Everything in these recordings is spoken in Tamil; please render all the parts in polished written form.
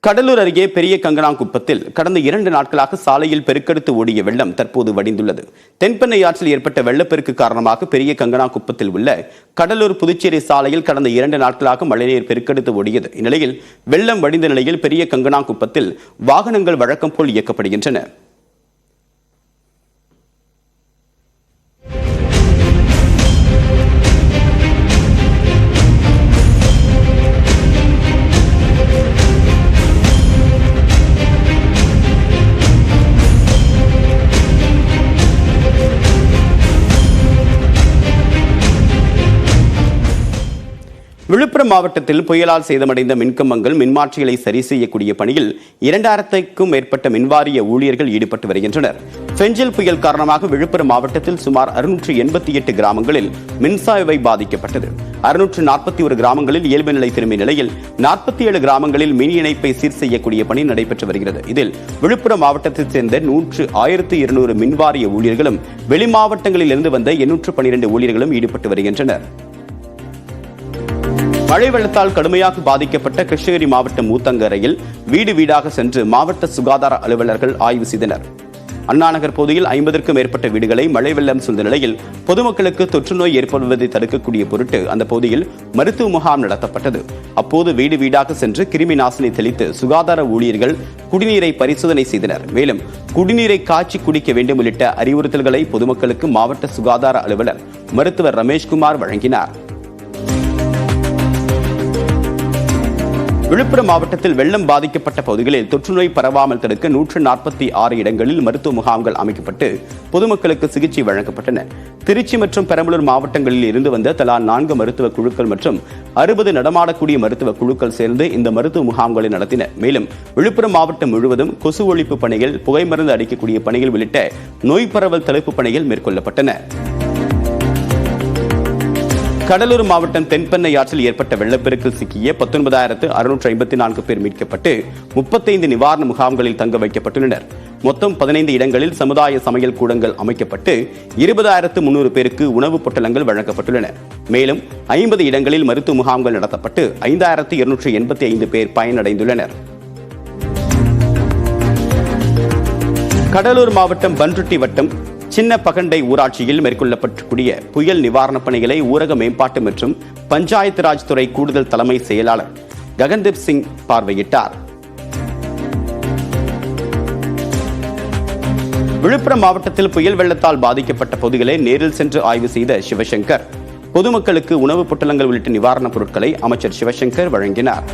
கடலூர் அருகே பெரிய கங்கனாங்குப்பத்தில் கடந்த 2 நாட்களாக சாலையில் பெருக்கெடுத்து ஓடிய வெள்ளம் தற்போது வடிந்துள்ளது. தென்பெண்ணை ஆற்றில் ஏற்பட்ட வெள்ளப்பெருக்கு காரணமாக பெரிய கங்கனாங்குப்பத்தில் உள்ள கடலூர் புதுச்சேரி சாலையில் கடந்த 2 நாட்களாக மழைநீர் பெருக்கெடுத்து ஓடியது. இந்நிலையில் வெள்ளம் வடிந்த நிலையில் பெரிய கங்கனாங்குப்பத்தில் வாகனங்கள் வழக்கம் போல் இயக்கப்படுகின்றன. விழுப்புரம் மாவட்டத்தில் புயலால் சேதமடைந்த மின்கம்பங்கள் மின்மாற்றிகளை சரி செய்யக்கூடிய பணியில் 2000க்கும் மேற்பட்ட மின்வாரிய ஊழியர்கள் ஈடுபட்டு வருகின்றனர். பெஞ்சல் புயல் காரணமாக விழுப்புரம் மாவட்டத்தில் சுமார் 688 கிராமங்களில் மின்சார பாதிக்கப்பட்டது. 641 கிராமங்களில் இயல்பு நிலை திரும்பிய நிலையில் 47 கிராமங்களில் மின் இணைப்பை சீர் செய்யக்கூடிய பணி நடைபெற்று வருகிறது. இதில் விழுப்புரம் மாவட்டத்தைச் சேர்ந்த 1200 மின்வாரிய ஊழியர்களும் வெளி மாவட்டங்களில் இருந்து வந்த 812 ஊழியர்களும் ஈடுபட்டு வருகின்றனர். மழை வெள்ளத்தால் கடுமையாக பாதிக்கப்பட்ட கிருஷ்ணகிரி மாவட்டம் ஊத்தங்கரையில் வீடு வீடாக சென்று மாவட்ட சுகாதார அலுவலர்கள் ஆய்வு செய்தனர். அண்ணாநகர் பகுதியில் 50க்கும் மேற்பட்ட வீடுகளை மழை வெள்ளம் சூழ்ந்த நிலையில் பொதுமக்களுக்கு தொற்று நோய் ஏற்படுவதை தடுக்கக்கூடிய பொருட்டு அந்த பகுதியில் மருத்துவ முகாம் நடத்தப்பட்டது. அப்போது வீடு வீடாக சென்று கிருமி நாசினி தெளித்து சுகாதார ஊழியர்கள் குடிநீரை பரிசோதனை செய்தனர். மேலும் குடிநீரை காய்ச்சி குடிக்க வேண்டும் உள்ளிட்ட அறிவுறுத்தல்களை பொதுமக்களுக்கு மாவட்ட சுகாதார அலுவலர் மருத்துவர் ரமேஷ்குமார் வழங்கினார். விழுப்புரம் மாவட்டத்தில் வெள்ளம் பாதிக்கப்பட்ட பகுதிகளில் தொற்றுநோய் பரவாமல் தடுக்க 146 இடங்களில் மருத்துவ முகாம்கள் அமைக்கப்பட்டு பொதுமக்களுக்கு சிகிச்சை வழங்கப்பட்டன. திருச்சி மற்றும் பெரம்பலூர் மாவட்டங்களில் இருந்து வந்த தலா 4 மருத்துவ குழுக்கள் மற்றும் 60 நடமாடக்கூடிய மருத்துவ குழுக்கள் சேர்ந்து இந்த மருத்துவ முகாம்களை நடத்தின. மேலும் விழுப்புரம் மாவட்டம் முழுவதும் கொசு ஒழிப்பு பணிகள், புகை மருந்து அடிக்கக்கூடிய பணிகள் உள்ளிட்ட நோய் பரவல் தடுப்பு பணிகள் மேற்கொள்ளப்பட்டன. கடலூர் மாவட்டம் தென்பெண்ணை ஆற்றில் ஏற்பட்ட வெள்ளப்பெருக்கில் சிக்கிய 19,654 பேர் மீட்கப்பட்டு 35 நிவாரண முகாம்களில் தங்க வைக்கப்பட்டுள்ளனர். மொத்தம் 15 இடங்களில் சமுதாய சமையல் கூடங்கள் அமைக்கப்பட்டு 20,300 பேருக்கு உணவுப் பொட்டலங்கள் வழங்கப்பட்டுள்ளன. மேலும் 50 இடங்களில் மருத்துவ முகாம்கள் நடத்தப்பட்டு 5,285 பேர் பயனடைந்துள்ளனர். கடலூர் மாவட்டம் பன்ருட்டி வட்டம் சின்ன பகண்டை ஊராட்சியில் மேற்கொள்ளப்படக்கூடிய புயல் நிவாரணப் பணிகளை ஊரக மேம்பாட்டு மற்றும் பஞ்சாயத்து ராஜ் துறை கூடுதல் தலைமை செயலாளர் ககன்தீப் சிங் பார்வையிட்டார். விழுப்புரம் மாவட்டத்தில் புயல் வெள்ளத்தால் பாதிக்கப்பட்ட பகுதிகளை நேரில் சென்று ஆய்வு செய்த சிவசங்கர் பொதுமக்களுக்கு உணவுப் பொட்டலங்கள் உள்ளிட்ட நிவாரணப் பொருட்களை அமைச்சர் சிவசங்கர் வழங்கினார்.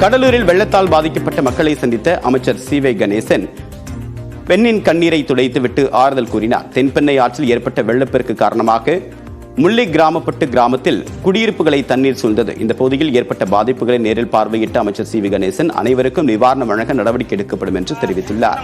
கடலூரில் வெள்ளத்தால் பாதிக்கப்பட்ட மக்களை சந்தித்த அமைச்சர் சி.வே. கணேசன் பெண்ணின் கண்ணீரை துடைத்துவிட்டு ஆறுதல் கூறினார். தென்பெண்ணை ஆற்றில் ஏற்பட்ட வெள்ளப்பெருக்கு காரணமாக முல்லை கிராமப்பட்டு கிராமத்தில் குடியிருப்புகளை தண்ணீர் சூழ்ந்தது. இந்த பகுதியில் ஏற்பட்ட பாதிப்புகளை நேரில் பார்வையிட்ட அமைச்சர் சி.வி. கணேசன் அனைவருக்கும் நிவாரணம் வழங்க நடவடிக்கை எடுக்கப்படும் என்று தெரிவித்துள்ளார்.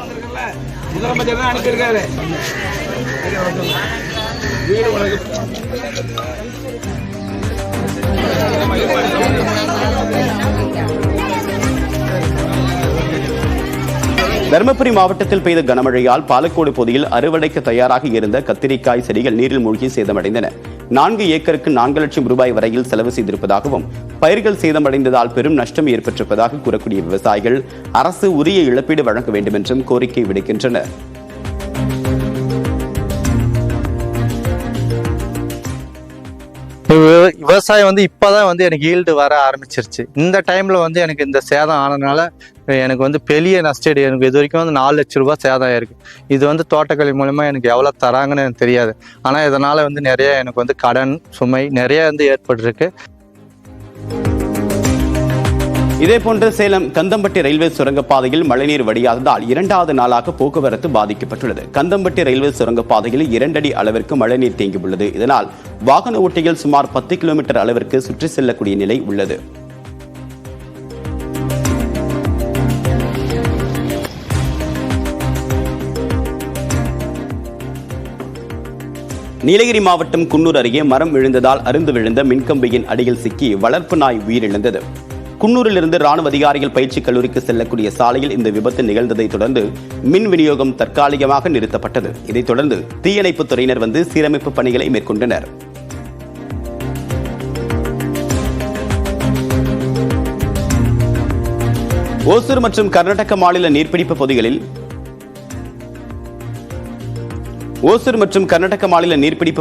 தருமபுரி மாவட்டத்தில் பெய்த கனமழையால் பாலக்கோடு பகுதியில் அறுவடைக்கு தயாராக இருந்த கத்திரிக்காய் செடிகள் நீரில் மூழ்கி சேதமடைந்தன. 4 ஏக்கருக்கு 4 லட்சம் ரூபாய் வரையில் செலவு செய்திருப்பதாகவும் பயிர்கள் சேதமடைந்ததால் பெரும் நஷ்டம் ஏற்பட்டிருப்பதாக கூறக்கூடிய விவசாயிகள் அரசு உரிய இழப்பீடு வழங்க வேண்டும் என்றும் கோரிக்கை விடுக்கின்றனர். விவசாயம் இப்பதான் எனக்கு ஈல்டு வர ஆரம்பிச்சிருச்சு. இந்த டைம்ல எனக்கு இந்த சேதம் ஆனதுனால எனக்கு பெரிய நஷ்டம். எனக்கு இது வரைக்கும் 4 லட்சம் ரூபாய் சேதம் இருக்கு. இது தோட்டக்கலை மூலமா எனக்கு எவ்வளவு தராங்கன்னு எனக்கு தெரியாது. ஆனா இதனால நிறைய எனக்கு கடன் சுமை நிறைய ஏற்பட்டிருக்கு. இதேபோன்று சேலம் கந்தம்பட்டி ரயில்வே சுரங்கப்பாதையில் மழைநீர் வடியாததால் 2வது நாளாக போக்குவரத்து பாதிக்கப்பட்டுள்ளது. கந்தம்பட்டி ரயில்வே சுரங்கப்பாதையில் 2 அடி அளவிற்கு மழைநீர் தேங்கியுள்ளது. இதனால் வாகன ஓட்டிகள் சுமார் 10 கிலோமீட்டர் அளவிற்கு சுற்றி செல்லக்கூடிய நிலை உள்ளது. நீலகிரி மாவட்டம் குன்னூர் அருகே மரம் விழுந்ததால் அருந்து விழுந்த மின்கம்பியின் அடியில் சிக்கி வளர்ப்பு நாய் உயிரிழந்தது. குன்னூரிலிருந்து ராணுவ அதிகாரிகள் பயிற்சி கல்லூரிக்கு செல்லக்கூடிய சாலையில் இந்த விபத்து நிகழ்ந்ததை தொடர்ந்து மின் விநியோகம் தற்காலிகமாக நிறுத்தப்பட்டது. இதைத் தொடர்ந்து தீயணைப்புத் துறையினர் சீரமைப்பு பணிகளை மேற்கொண்டனர். ஓசூர் மற்றும் கர்நாடக மாநில நீர்பிடிப்பு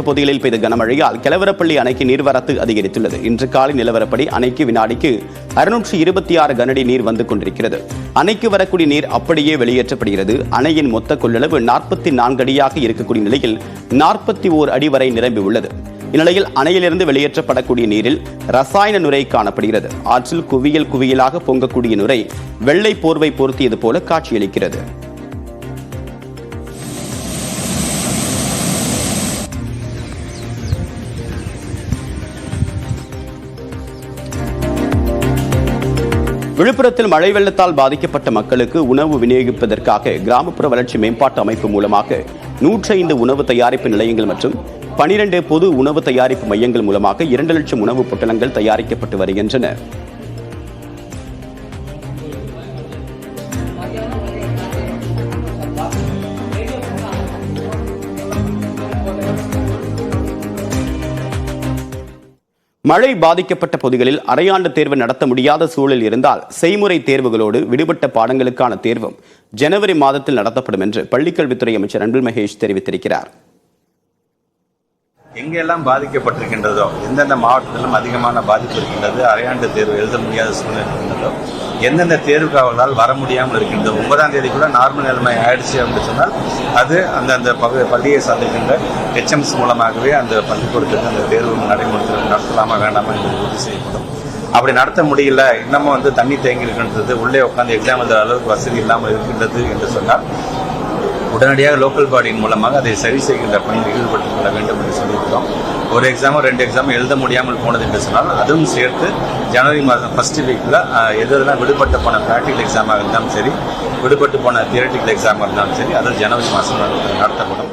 பகுதிகளில் பெய்த கனமழையால் கெலவரப்பள்ளி அணைக்கு நீர்வரத்து அதிகரித்துள்ளது. இன்று காலை நிலவரப்படி அணைக்கு வினாடிக்கு 626 கனஅடி நீர் வந்து கொண்டிருக்கிறது. அணைக்கு வரக்கூடிய நீர் அப்படியே வெளியேற்றப்படுகிறது. அணையின் மொத்த கொள்ளளவு 44 அடியாக இருக்கக்கூடிய நிலையில் 41 அடி வரை நிரம்பி உள்ளது. இந்நிலையில் அணையிலிருந்து வெளியேற்றப்படக்கூடிய நீரில் ரசாயன நுரை காணப்படுகிறது. ஆற்றில் குவியலாக பொங்கக்கூடிய நுரை வெள்ளை போர்வை பொருத்தியது போல காட்சியளிக்கிறது. விழுப்புரத்தில் மழை வெள்ளத்தால் பாதிக்கப்பட்ட மக்களுக்கு உணவு விநியோகிப்பதற்காக கிராமப்புற வளர்ச்சி மேம்பாட்டு அமைப்பு மூலமாக 105 உணவு தயாரிப்பு நிலையங்கள் மற்றும் 12 பொது உணவு தயாரிப்பு மையங்கள் மூலமாக 2 லட்சம் உணவுப் பொட்டலங்கள் தயாரிக்கப்பட்டு வருகின்றன. மழை பாதிக்கப்பட்ட பகுதிகளில் அரையாண்டு தேர்வு நடத்த முடியாத சூழல் இருந்தால் செய்முறை தேர்வுகளோடு விடுபட்ட பாடங்களுக்கான தேர்வும் ஜனவரி மாதத்தில் நடத்தப்படும் என்று பள்ளிக்கல்வித்துறை அமைச்சர் அன்பில் மகேஷ் தெரிவித்திருக்கிறார். எங்கெல்லாம் பாதிக்கப்பட்டிருக்கின்றதோ, எந்தெந்த மாவட்டத்திலும் அதிகமான பாதிப்பு இருக்கின்றது, அரையாண்டு தேர்வு எழுத முடியாத சூழ்நிலை இருக்கின்றதோ, எந்தெந்த தேர்வுக்காவலால் வர முடியாமல் இருக்கின்றது, 9ஆம் தேதிக்குள்ள நார்மல் நிலைமை ஆயிடுச்சு அப்படின்னு சொன்னால் அது அந்த பள்ளியை சார்ந்திருக்கின்ற HMs மூலமாகவே அந்த பள்ளிக்கூடத்துக்கு அந்த தேர்வு நடத்தலாமா வேண்டாமா என்பது உறுதி செய்யப்படும். அப்படி நடத்த முடியல, இன்னமும் தண்ணி தேங்கி இருக்கின்றது, உள்ளே உட்காந்து எக்ஸாம் எழுதுற அளவுக்கு வசதி இல்லாமல் இருக்கின்றது என்று சொன்னால் உடனடியாக லோக்கல் பாடியின் மூலமாக அதை சரி செய்கின்ற பணியில் ஈடுபட்டுக் கொள்ள வேண்டும் என்று சொல்லியிருக்கிறோம். ஒரு எக்ஸாமோ 2 எக்ஸாம் எழுத முடியாமல் போனது என்று சொன்னால் அதுவும் சேர்த்து ஜனவரி மாதம் ஃபர்ஸ்ட் வீக்கில் எதெல்லாம் விடுபட்டு போன ப்ராக்டிக்கல் எக்ஸாமாக இருந்தாலும் சரி, விடுபட்டு போன தியரட்டிக்கல் எக்ஸாமாக இருந்தாலும் சரி, அது ஜனவரி மாதம் நடத்தப்படும்.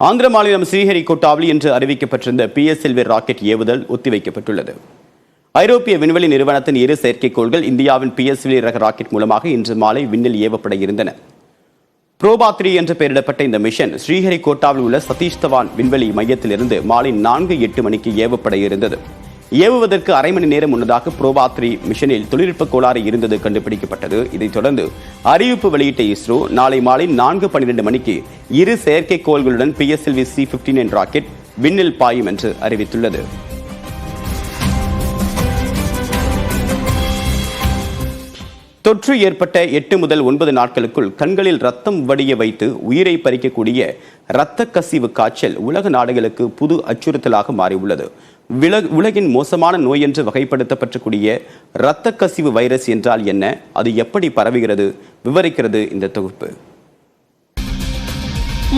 ஆந்திர மாநிலம் ஸ்ரீஹரிகோட்டாவில் இன்று அறிவிக்கப்பட்டிருந்த PSLV ராக்கெட் ஏவுதல் ஒத்திவைக்கப்பட்டுள்ளது. ஐரோப்பிய விண்வெளி நிறுவனத்தின் 2 செயற்கைக்கோள்கள் இந்தியாவின் PSLV ரக ராக்கெட் மூலமாக இன்று மாலை விண்ணில் ஏவப்பட இருந்தன. புரோபா 3 என்று பெயரிடப்பட்ட இந்த மிஷன் ஸ்ரீஹரிகோட்டாவில் உள்ள சதீஷ் தவான் விண்வெளி மையத்திலிருந்து மாலை 4:08 மணிக்கு ஏவப்பட இருந்தது. ஏவுவதற்கு அரை மணி நேரம் முன்னதாக புரோபா 3 மிஷனில் தொழில்நுட்ப கோளாறு இருந்தது கண்டுபிடிக்கப்பட்டது. இதைத் தொடர்ந்து அறிவிப்பு வெளியிட்ட இஸ்ரோ நாளை மாலை 4:12 மணிக்கு 2 செயற்கைக்கோள்களுடன் PSLV C-59 ராக்கெட் விண்ணில் பாயும் என்று அறிவித்துள்ளது. தொற்று ஏற்பட்ட 8 முதல் 9 நாட்களுக்குள் கண்களில் ரத்தம் வடிய வைத்து உயிரை பறிக்கக்கூடிய இரத்த கசிவு காய்ச்சல் உலக நாடுகளுக்கு புது அச்சுறுத்தலாக மாறியுள்ளது. உலகின் மோசமான நோய் என்று வகைப்படுத்தப்படக்கூடிய இரத்த கசிவு வைரஸ் என்றால் என்ன, அது எப்படி பரவுகிறது, விவரிக்கிறது இந்த தொகுப்பு.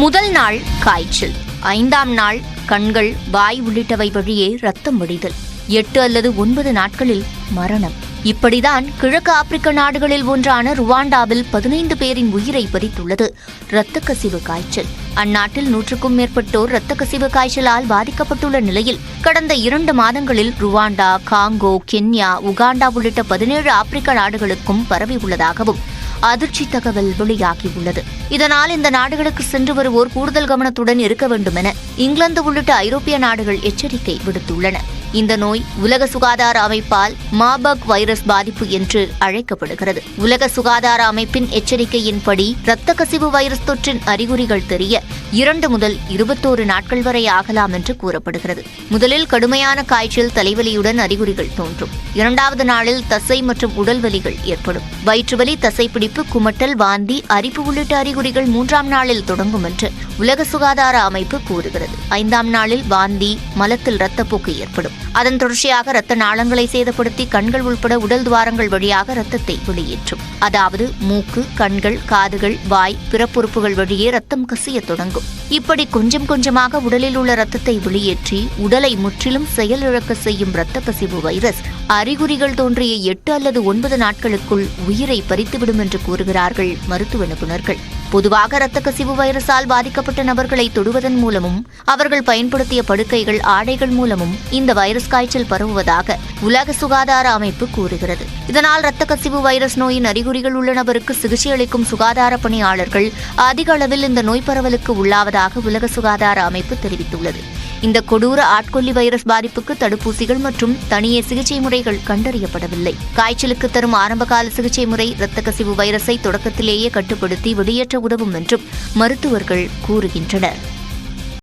முதல் நாள் காய்ச்சல், 5ஆம் நாள் கண்கள், வாய் உள்ளிட்டவை வழியே ரத்தம் வடிதல், 8 அல்லது 9 நாட்களில் மரணம். இப்படிதான் கிழக்கு ஆப்பிரிக்க நாடுகளில் ஒன்றான ருவாண்டாவில் 15 பேரின் உயிரை பறித்துள்ளது இரத்த கசிவு காய்ச்சல். அந்நாட்டில் 100க்கும் மேற்பட்டோர் இரத்த கசிவு காய்ச்சலால் பாதிக்கப்பட்டுள்ள நிலையில் கடந்த 2 மாதங்களில் ருவாண்டா, காங்கோ, கென்யா, உகாண்டா உள்ளிட்ட 17 ஆப்பிரிக்க நாடுகளுக்கும் பரவியுள்ளதாகவும் அதிர்ச்சி தகவல் வெளியாகியுள்ளது. இதனால் இந்த நாடுகளுக்கு சென்று வருவோர் கூடுதல் கவனத்துடன் இருக்க வேண்டும் என இங்கிலாந்து உள்ளிட்ட ஐரோப்பிய நாடுகள் எச்சரிக்கை விடுத்துள்ளன. இந்த நோய் உலக சுகாதார அமைப்பால் மார்பர்க் வைரஸ் பாதிப்பு என்று அழைக்கப்படுகிறது. உலக சுகாதார அமைப்பின் எச்சரிக்கையின்படி இரத்த கசிவு வைரஸ் தொற்றின் அறிகுறிகள் தெரிய 2 முதல் 21 நாட்கள் வரை ஆகலாம் என்று கூறப்படுகிறது. முதலில் கடுமையான காய்ச்சல், தலைவலியுடன் அறிகுறிகள் தோன்றும். 2வது நாளில் தசை மற்றும் உடல் வலிகள் ஏற்படும். வயிற்றுவலி, தசைப்பிடிப்பு, குமட்டல், வாந்தி, அரிப்பு உள்ளிட்ட அறிகுறிகள் 3ஆம் நாளில் தொடங்கும் என்று உலக சுகாதார அமைப்பு கூறுகிறது. 5ஆம் நாளில் வாந்தி, மலத்தில் இரத்தப்போக்கு ஏற்படும். அதன் தொடர்ச்சியாக இரத்த நாளங்களை சேதப்படுத்தி கண்கள் உள்பட உடல் துவாரங்கள் வழியாக இரத்தத்தை வெளியேற்றும். அதாவது மூக்கு, கண்கள், காதுகள், வாய், பிறப்புறுப்புகள் வழியே ரத்தம் கசிய தொடங்கும். இப்படி கொஞ்சம் கொஞ்சமாக உடலில் உள்ள ரத்தத்தை வெளியேற்றி உடலை முற்றிலும் செயலிழக்க செய்யும் இரத்த கசிவு வைரஸ் அறிகுறிகள் தோன்றிய 8 அல்லது 9 நாட்களுக்குள் உயிரை பறித்துவிடும் என்று கூறுகிறார்கள் மருத்துவ நிபுணர்கள். பொதுவாக இரத்த கசிவு வைரஸால் பாதிக்கப்பட்ட நபர்களை தொடுவதன் மூலமும் அவர்கள் பயன்படுத்திய படுக்கைகள், ஆடைகள் மூலமும் இந்த வைரஸ் காய்ச்சல் பரவுவதாக உலக சுகாதார அமைப்பு கூறுகிறது. இதனால் இரத்த கசிவு வைரஸ் நோயின் அறிகுறிகள் உள்ள நபருக்கு சிகிச்சை அளிக்கும் சுகாதார பணியாளர்கள் அதிக அளவில் இந்த நோய் பரவலுக்கு உள்ளாவதாக உலக சுகாதார அமைப்பு தெரிவித்துள்ளது. இந்த கொடூர ஆட்கொல்லி வைரஸ் பாதிப்புக்கு தடுப்பூசிகள் மற்றும் தனியே சிகிச்சை முறைகள் கண்டறியப்படவில்லை. காய்ச்சலுக்கு தரும் ஆரம்பகால சிகிச்சை முறை இரத்த கசிவு வைரஸை தொடக்கத்திலேயே கட்டுப்படுத்தி வெளியேற்ற உதவும் என்றும் மருத்துவர்கள் கூறுகின்றனர்.